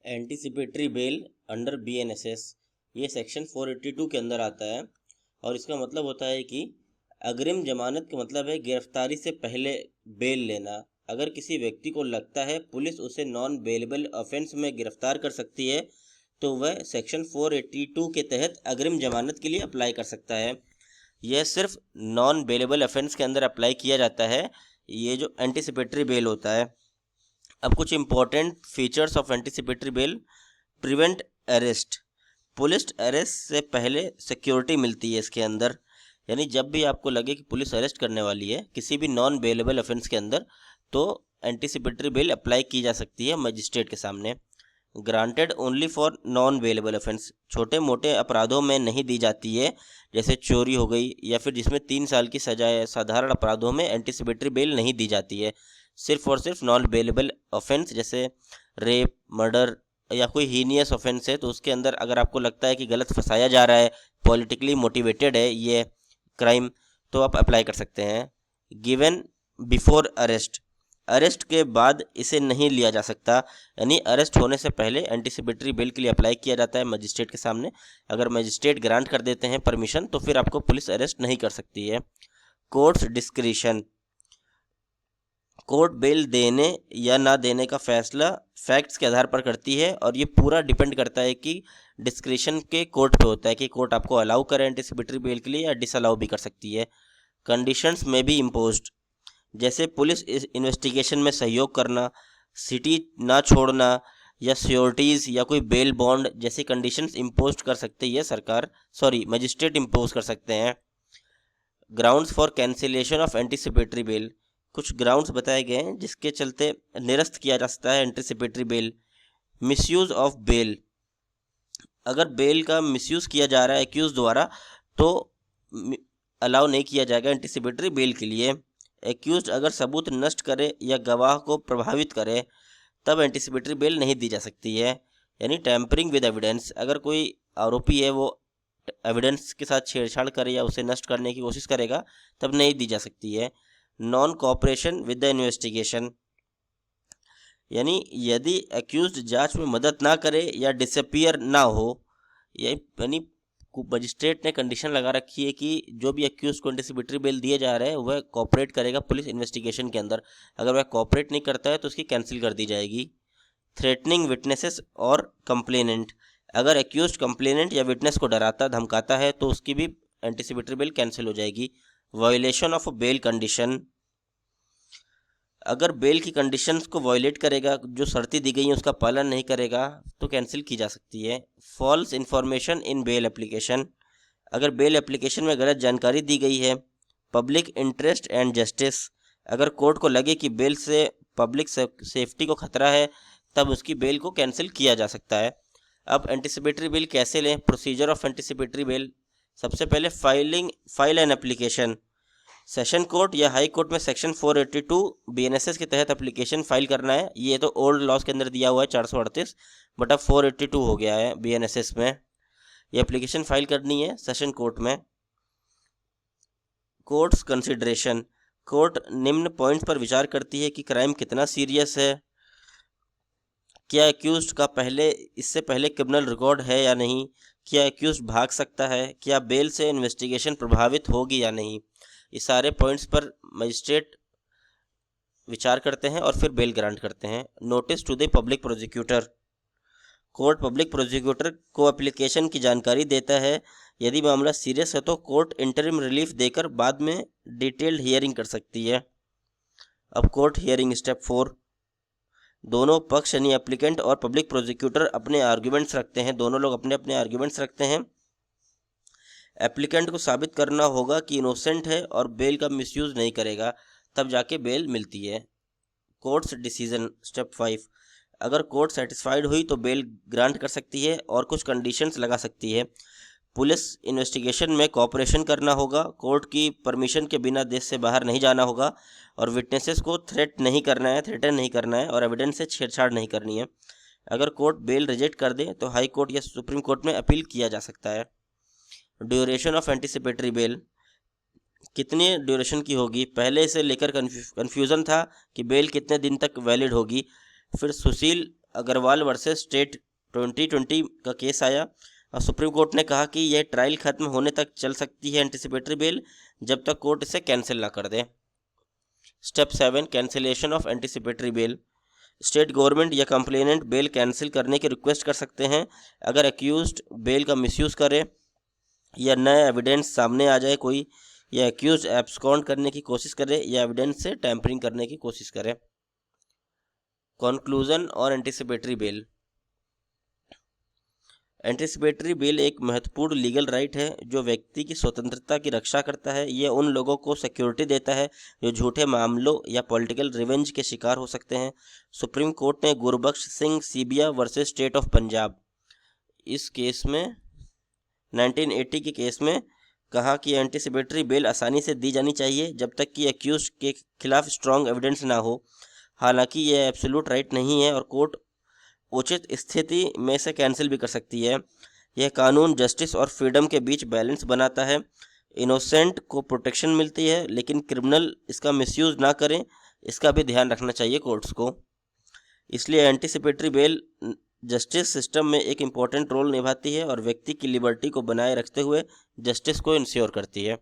Anticipatory bail under BNSS ये section 482 के अंदर आता है और इसका मतलब होता है कि अग्रिम जमानत का मतलब है गिरफ्तारी से पहले बेल लेना। अगर किसी व्यक्ति को लगता है पुलिस उसे नॉन बेलेबल ऑफेंस में गिरफ्तार कर सकती है तो वह सेक्शन 482 के तहत अग्रिम जमानत के लिए अप्लाई कर सकता है। यह सिर्फ नॉन बेलेबल ऑफेंस के अंदर अप्लाई किया जाता है, ये जो एंटीसिपेटरी बेल होता है। अब कुछ important features of anticipatory bail. Prevent arrest, police arrest से पहले सिक्योरिटी मिलती है इसके अंदर, यानी जब भी आपको लगे कि पुलिस अरेस्ट करने वाली है किसी भी नॉन बेलेबल ऑफेंस के अंदर तो एंटीसिपेटरी बेल अप्लाई की जा सकती है मजिस्ट्रेट के सामने। Granted only for non bailable offence, छोटे मोटे अपराधों में नहीं दी जाती है, जैसे चोरी हो गई या फिर जिसमें 3 साल की सजा है। साधारण अपराधों में एंटीसिपेटरी बेल नहीं दी जाती है, सिर्फ और सिर्फ नॉन बेलेबल ऑफेंस जैसे रेप, मर्डर या कोई हीनियस ऑफेंस है तो उसके अंदर अगर आपको लगता है कि गलत फंसाया जा रहा है, पॉलिटिकली मोटिवेटेड है ये क्राइम, तो आप अप्लाई कर सकते हैं। गिवन बिफोर अरेस्ट, अरेस्ट के बाद इसे नहीं लिया जा सकता, यानी अरेस्ट होने से पहले एंटीसिपेटरी बेल के लिए अप्लाई किया जाता है मजिस्ट्रेट के सामने। अगर मजिस्ट्रेट ग्रांट कर देते हैं परमिशन तो फिर आपको पुलिस अरेस्ट नहीं कर सकती है। कोर्ट्स डिस्क्रिशन, कोर्ट बेल देने या ना देने का फैसला फैक्ट्स के आधार पर करती है और ये पूरा डिपेंड करता है कि डिस्क्रिशन के कोर्ट पे होता है कि कोर्ट आपको अलाउ करे एंटीसिपेटरी बेल के लिए या डिसअलाउ भी कर सकती है। कंडीशंस में भी इम्पोज्ड, जैसे पुलिस इन्वेस्टिगेशन में सहयोग करना, सिटी ना छोड़ना या श्योरिटीज़ या कोई बेल बॉन्ड जैसी कंडीशंस इम्पोज कर सकती है सरकार, मजिस्ट्रेट इम्पोज कर सकते हैं। Grounds for cancellation of anticipatory bail, कुछ ग्राउंड्स बताए गए हैं जिसके चलते निरस्त किया जा सकता है anticipatory bail. Misuse of bail, अगर बेल का मिसयूज किया जा रहा है एक्यूज द्वारा तो अलाउ नहीं किया जाएगा एंटीसिपेटरी बेल के लिए। एक्यूज अगर सबूत नष्ट करे या गवाह को प्रभावित करे तब एंटीसिपेटरी बेल नहीं दी जा सकती है। यानी टैम्परिंग विद एविडेंस, अगर कोई आरोपी है वो एविडेंस के साथ छेड़छाड़ करे या उसे नष्ट करने की कोशिश करेगा तब नहीं दी जा सकती है। Non cooperation with the investigation, यानी यदि एक्यूज्ड जांच में मदद ना करे या डिसअपियर ना हो, यानी मजिस्ट्रेट ने कंडीशन लगा रखी है कि जो भी एक्यूज को एंटीसिपेटरी बेल दिए जा रहे हैं वह कोऑपरेट करेगा पुलिस इन्वेस्टिगेशन के अंदर, अगर वह कोऑपरेट नहीं करता है तो उसकी कैंसिल कर दी जाएगी। थ्रेटनिंग विटनेसेस और कंप्लेनेंट, अगर एक्यूज्ड कंप्लेनेंट या विटनेस को डराता धमकाता है तो उसकी भी एंटीसिपेटरी बेल कैंसिल हो जाएगी। वायलेशन ऑफ बेल कंडीशन, अगर बेल की कंडीशंस को वायलेट करेगा, जो शर्तें दी गई हैं उसका पालन नहीं करेगा तो कैंसिल की जा सकती है। False information in bail application, अगर बेल एप्लीकेशन में गलत जानकारी दी गई है। पब्लिक इंटरेस्ट एंड जस्टिस, अगर कोर्ट को लगे कि बेल से पब्लिक सेफ्टी को खतरा है तब उसकी बेल को कैंसिल किया जा सकता है। अब एंटीसिपेटरी बेल कैसे लें, प्रोसीजर ऑफ एंटीसिपेटरी बेल। सबसे पहले file an application, session court या हाई कोर्ट में सेक्शन 482 BNSS के तहत एप्लीकेशन फाइल करना है। ये तो ओल्ड लॉज के अंदर दिया हुआ है 438, बट अब 482 हो गया है BNSS में। ये एप्लीकेशन फाइल करनी है सेशन कोर्ट में। कोर्ट्स कंसिडरेशन, कोर्ट निम्न पॉइंट्स पर विचार करती है कि क्राइम कितना सीरियस है, क्या एक्यूज्ड का इससे पहले क्रिमिनल रिकॉर्ड है या नहीं, क्या एक्यूज्ड भाग सकता है, क्या बेल से इन्वेस्टिगेशन प्रभावित होगी या नहीं। ये सारे पॉइंट्स पर मजिस्ट्रेट विचार करते हैं और फिर बेल ग्रांट करते हैं। Notice to the public prosecutor, court public prosecutor को एप्लीकेशन की जानकारी देता है। यदि मामला सीरियस है तो कोर्ट इंटरिम रिलीफ देकर बाद में डिटेल्ड हियरिंग कर सकती है। अब कोर्ट हियरिंग स्टेप 4, दोनों पक्ष यानी एप्लीकेंट और पब्लिक प्रोसिक्यूटर अपने आर्ग्यूमेंट्स रखते हैं, दोनों लोग अपने अपने आर्ग्यूमेंट्स रखते हैं। एप्लीकेंट को साबित करना होगा कि इनोसेंट है और बेल का मिसयूज नहीं करेगा, तब जाके बेल मिलती है। कोर्ट्स डिसीजन स्टेप 5, अगर कोर्ट सेटिस्फाइड हुई तो बेल ग्रांट कर सकती है और कुछ कंडीशंस लगा सकती है। पुलिस इन्वेस्टिगेशन में कोऑपरेशन करना होगा, कोर्ट की परमिशन के बिना देश से बाहर नहीं जाना होगा और विटनेसेस को थ्रेटन नहीं करना है और एविडेंस से छेड़छाड़ नहीं करनी है। अगर कोर्ट बेल रिजेक्ट कर दे तो हाई कोर्ट या सुप्रीम कोर्ट में अपील किया जा सकता है। ड्यूरेशन ऑफ एंटीसिपेटरी बेल, कितने ड्यूरेशन की होगी, पहले से लेकर कन्फ्यूज़न था कि बेल कितने दिन तक वैलिड होगी। फिर सुशील अग्रवाल वर्सेस स्टेट 2020 का केस आया और सुप्रीम कोर्ट ने कहा कि यह ट्रायल खत्म होने तक चल सकती है एंटिसिपेटरी बेल, जब तक कोर्ट इसे कैंसिल ना कर दे। Step 7, cancellation of anticipatory bail. State government या कंप्लेनेंट बेल कैंसिल करने की रिक्वेस्ट कर सकते हैं अगर अक्यूज्ड बेल का मिसयूज़ करे या नया एविडेंस सामने आ जाए कोई, या अक्यूज्ड एब्सकॉन्ड करने की कोशिश करे या एविडेंस से टैंपरिंग करने की कोशिश करे। कॉन्क्लूजन और एंटिसिपेटरी बेल। एंटिसिपेटरी बेल एक महत्वपूर्ण लीगल राइट है जो व्यक्ति की स्वतंत्रता की रक्षा करता है। यह उन लोगों को सिक्योरिटी देता है जो झूठे मामलों या पॉलिटिकल रिवेंज के शिकार हो सकते हैं। सुप्रीम कोर्ट ने Gurbaksh Singh Sibbia versus state of Punjab इस केस में 1980 के केस में कहा कि एंटिसिपेटरी बेल आसानी से दी जानी चाहिए जब तक कि अक्यूज के खिलाफ स्ट्रॉन्ग एविडेंस ना हो। हालांकि यह एब्सोल्यूट राइट नहीं है और कोर्ट उचित स्थिति में इसे कैंसिल भी कर सकती है। यह कानून जस्टिस और फ्रीडम के बीच बैलेंस बनाता है। इनोसेंट को प्रोटेक्शन मिलती है लेकिन क्रिमिनल इसका मिसयूज़ ना करें, इसका भी ध्यान रखना चाहिए कोर्ट्स को। इसलिए एंटिसिपेटरी बेल जस्टिस सिस्टम में एक इम्पॉर्टेंट रोल निभाती है और व्यक्ति की लिबर्टी को बनाए रखते हुए जस्टिस को इंश्योर करती है।